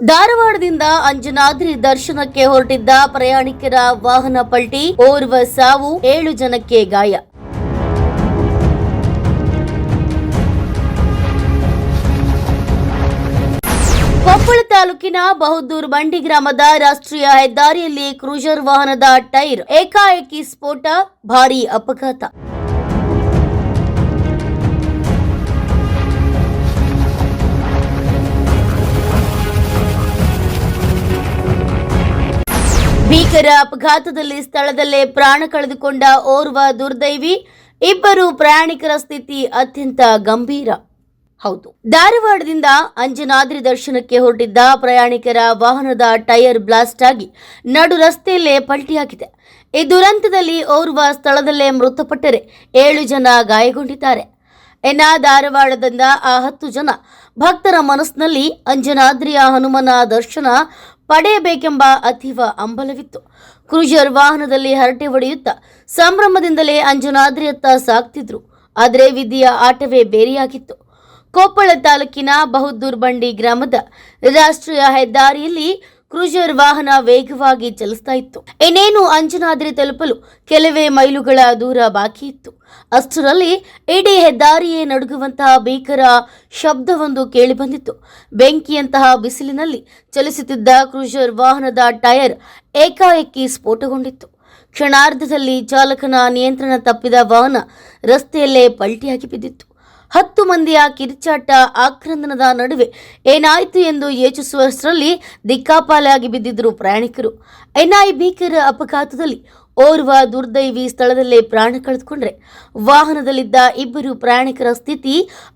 ಧಾರವಾಡದಿಂದ ಅಂಜನಾದ್ರಿ ದರ್ಶನಕ್ಕೆ ಹೊರಟಿದ್ದ ಪ್ರಯಾಣಿಕರ ವಾಹನ ಪಲ್ಟಿ, ಓರ್ವ ಸಾವು, 7 ಜನಕ್ಕೆ ಗಾಯ. ಕೊಪ್ಪಳ ತಾಲೂಕಿನ ಬಹುದೂರ್ ಬಂಡಿ ಗ್ರಾಮದ ರಾಷ್ಟ್ರೀಯ ಹೆದ್ದಾರಿಯಲ್ಲಿ ಕ್ರೂಜರ್ ವಾಹನದ ಟೈರ್ ಏಕಾಏಕಿ ಸ್ಫೋಟ, ಭಾರೀ ಅಪಘಾತ. ಭೀಕರ ಅಪಘಾತದಲ್ಲಿ ಸ್ಥಳದಲ್ಲೇ ಪ್ರಾಣ ಕಳೆದುಕೊಂಡ ಓರ್ವ ದುರ್ದೈವಿ, 2 ಪ್ರಯಾಣಿಕರ ಸ್ಥಿತಿ ಅತ್ಯಂತ ಗಂಭೀರ. ಹೌದು, ಧಾರವಾಡದಿಂದ ಅಂಜನಾದ್ರಿ ದರ್ಶನಕ್ಕೆ ಹೊರಟಿದ್ದ ಪ್ರಯಾಣಿಕರ ವಾಹನದ ಟೈರ್ ಬ್ಲಾಸ್ಟ್ ಆಗಿ ನಡು ರಸ್ತೆಯಲ್ಲೇ ಪಲ್ಟಿಯಾಗಿದೆ. ಈ ದುರಂತದಲ್ಲಿ ಓರ್ವ ಸ್ಥಳದಲ್ಲೇ ಮೃತಪಟ್ಟರೆ 7 ಜನ ಗಾಯಗೊಂಡಿದ್ದಾರೆ. ಧಾರವಾಡದಿಂದ ಆ 10 ಜನ ಭಕ್ತರ ಮನಸ್ಸಿನಲ್ಲಿ ಅಂಜನಾದ್ರಿಯ ಹನುಮನ ದರ್ಶನ ಪಡೆಯಬೇಕೆಂಬ ಅತೀವ ಹಂಬಲವಿತ್ತು. ಕ್ರೂಜರ್ ವಾಹನದಲ್ಲಿ ಹರಟೆ ಹೊಡೆಯುತ್ತಾ ಸಂಭ್ರಮದಿಂದಲೇ ಅಂಜನಾದ್ರಿಯತ್ತ ಸಾಗ್ತಿದ್ರು. ಆದರೆ ವಿಧಿಯ ಆಟವೇ ಬೇರೆಯಾಗಿತ್ತು. ಕೊಪ್ಪಳ ತಾಲೂಕಿನ ಬಹುದೂರ್ ಬಂಡಿ ಗ್ರಾಮದ ರಾಷ್ಟ್ರೀಯ ಹೆದ್ದಾರಿಯಲ್ಲಿ ಕ್ರೂಜರ್ ವಾಹನ ವೇಗವಾಗಿ ಚಲಿಸ್ತಾ ಇತ್ತು. ಇನ್ನೇನು ಅಂಜನಾದ್ರಿ ತಲುಪಲು ಕೆಲವೇ ಮೈಲುಗಳ ದೂರ ಬಾಕಿ ಇತ್ತು. ಅಷ್ಟರಲ್ಲಿ ಇಡೀ ಹೆದ್ದಾರಿಯೇ ನಡುಗುವಂತಹ ಭೀಕರ ಶಬ್ದವೊಂದು ಕೇಳಿಬಂದಿತ್ತು. ಬೆಂಕಿಯಂತಹ ಬಿಸಿಲಿನಲ್ಲಿ ಚಲಿಸುತ್ತಿದ್ದ ಕ್ರೂಜರ್ ವಾಹನದ ಟೈರ್ ಏಕಾಏಕಿ ಸ್ಫೋಟಗೊಂಡಿತ್ತು. ಕ್ಷಣಾರ್ಧದಲ್ಲಿ ಚಾಲಕನ ನಿಯಂತ್ರಣ ತಪ್ಪಿದ ವಾಹನ ರಸ್ತೆಯಲ್ಲೇ ಪಲ್ಟಿಯಾಗಿ ಬಿದ್ದಿತ್ತು. 10 ಮಂದಿಯ ಕಿರಿಚಾಟ, ಆಕ್ರಂದನದ ನಡುವೆ ಏನಾಯಿತು ಎಂದು ಯೋಚಿಸುವಷ್ಟರಲ್ಲಿ ದಿಕ್ಕಾಪಾಲಾಗಿ ಬಿದ್ದಿದ್ದರು ಪ್ರಯಾಣಿಕರು. ಈ ಭೀಕರ ಅಪಘಾತದಲ್ಲಿ ಓರ್ವ ದುರ್ದೈವಿ ಸ್ಥಳದಲ್ಲೇ ಪ್ರಾಣ ಕಳೆದುಕೊಂಡ್ರೆ, ವಾಹನದಲ್ಲಿದ್ದ 2 ಪ್ರಯಾಣಿಕರ ಸ್ಥಿತಿ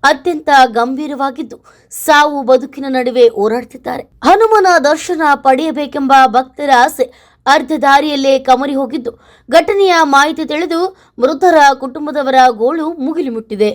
ಅತ್ಯಂತ ಗಂಭೀರವಾಗಿದ್ದು, ಸಾವು ಬದುಕಿನ ನಡುವೆ ಹೋರಾಡ್ತಿದ್ದಾರೆ. ಹನುಮನ ದರ್ಶನ ಪಡೆಯಬೇಕೆಂಬ ಭಕ್ತರ ಆಸೆ ಅರ್ಧ ದಾರಿಯಲ್ಲೇ ಕಮರಿ ಹೋಗಿದ್ದು, ಘಟನೆಯ ಮಾಹಿತಿ ತಿಳಿದು ಮೃತರ ಕುಟುಂಬದವರ ಗೋಳು ಮುಗಿಲು ಮುಟ್ಟಿದೆ.